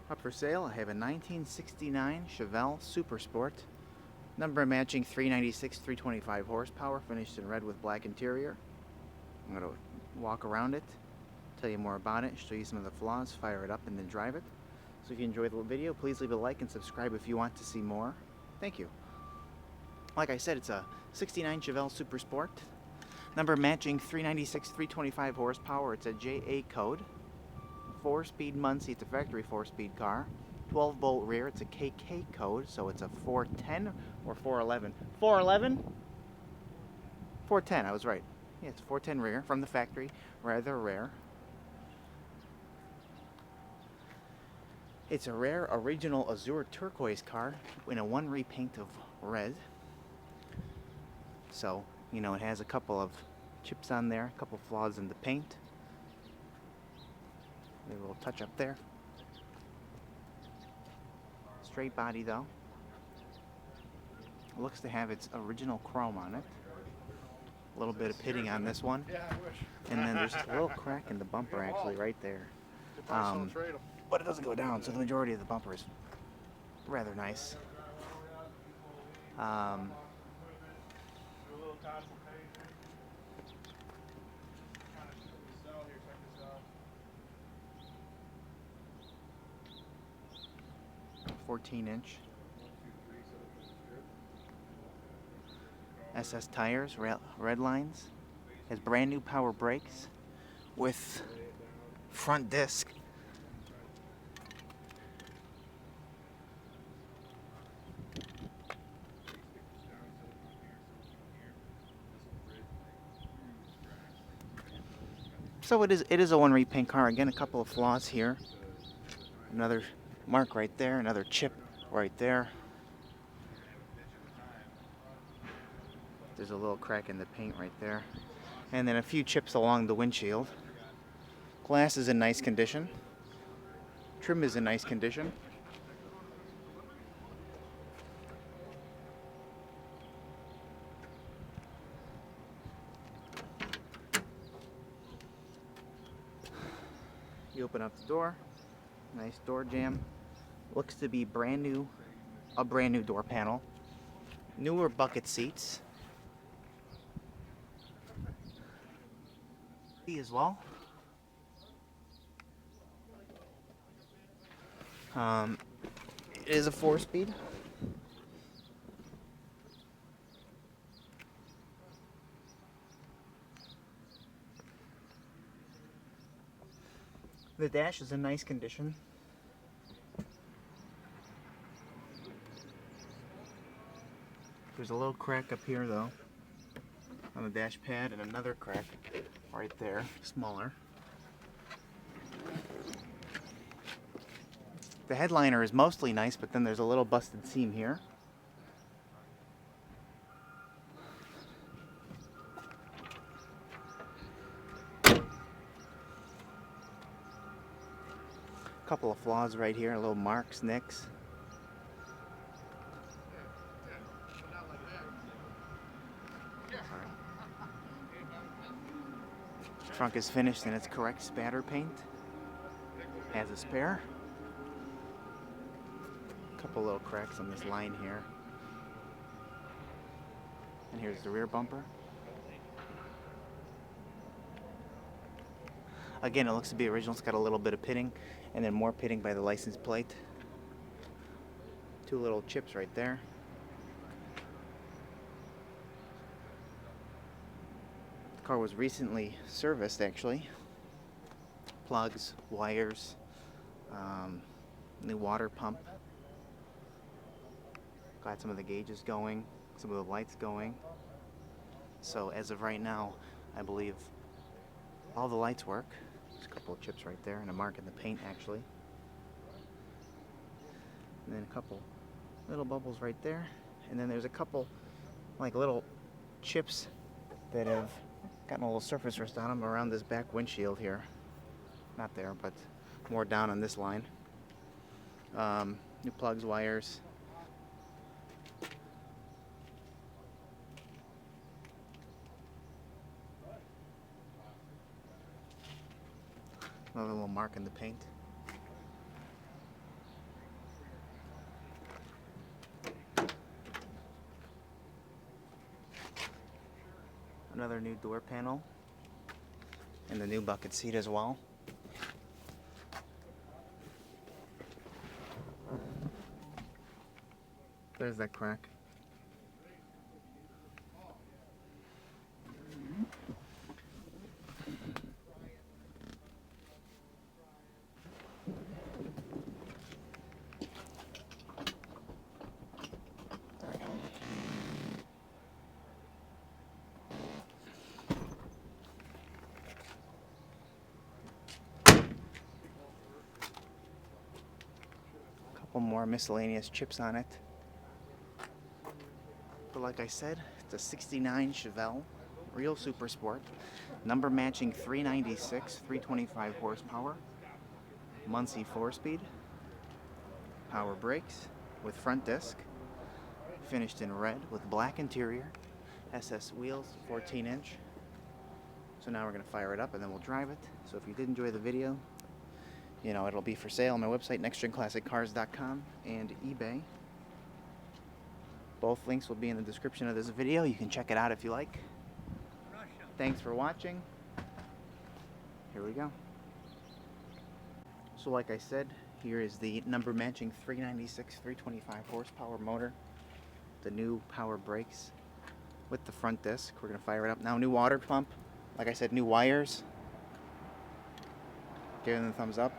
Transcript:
Up for sale, I have a 1969 Chevelle Super Sport. Number matching 396, 325 horsepower, finished in red with black interior. I'm going to walk around it, tell you more about it, show you some of the flaws, fire it up, and then drive it. So if you enjoyed the video, please leave a like and subscribe if you want to see more. Thank you. Like I said, it's a 69 Chevelle Super Sport. Number matching 396, 325 horsepower. It's a JA code. 4-speed Muncie. It's a factory 4-speed car. 12-bolt rear. It's a KK code, so it's a 410 or 411. 411? 410, I was right. Yeah, it's 410 rear from the factory. Rather rare. It's a rare original azure turquoise car in a one repaint of red. So, you know, it has a couple of chips on there, a couple flaws in the paint. Maybe a little touch up there. Straight body though. It looks to have its original chrome on it. A little bit of pitting on this one. And then there's just a little crack in the bumper actually right there. But it doesn't go down, so the majority of the bumper is rather nice. "14-inch SS tires, red lines. Has brand new power brakes with front disc. So it is a one repaint car. Again, a couple of flaws here. Another mark right there, another chip right there. There's a little crack in the paint right there. And then a few chips along the windshield. Glass is in nice condition. Trim is in nice condition. You open up the door. Nice door jamb. Looks to be a brand new door panel. Newer bucket seats. As well. It is a 4-speed. The dash is in nice condition. There's a little crack up here though on the dash pad, and another crack right there, smaller. The headliner is mostly nice, but then there's a little busted seam here. Couple of flaws right here, little marks, nicks. Trunk is finished in its correct spatter paint. Has a spare. Couple little cracks on this line here. And here's the rear bumper. Again, it looks to be original. It's got a little bit of pitting, and then more pitting by the license plate. Two little chips right there. The car was recently serviced, actually. Plugs, wires, new water pump. Got some of the gauges going, some of the lights going. So as of right now, I believe all the lights work. There's a couple of chips right there and a mark in the paint actually. And then a couple little bubbles right there. And then there's a couple like little chips that have gotten a little surface rust on them around this back windshield here. Not there, but more down on this line. New plugs, wires. Another little mark in the paint. Another new door panel. And the new bucket seat as well. There's that crack. There we go. Couple more miscellaneous chips on it. But like I said, it's a 69 Chevelle, real super sport, number matching 396, 325 horsepower, Muncie 4-speed, power brakes with front disc, finished in red with black interior, SS wheels, 14-inch. So now we're going to fire it up and then we'll drive it. So if you did enjoy the video, you know, it'll be for sale on my website, nextgenclassiccars.com, and eBay. Both links will be in the description of this video. You can check it out if you like. Thanks for watching. Here we go. So like I said, here is the number matching 396, 325 horsepower motor. The new power brakes with the front disc. We're going to fire it up now. New water pump. Like I said, new wires. Giving them a thumbs up.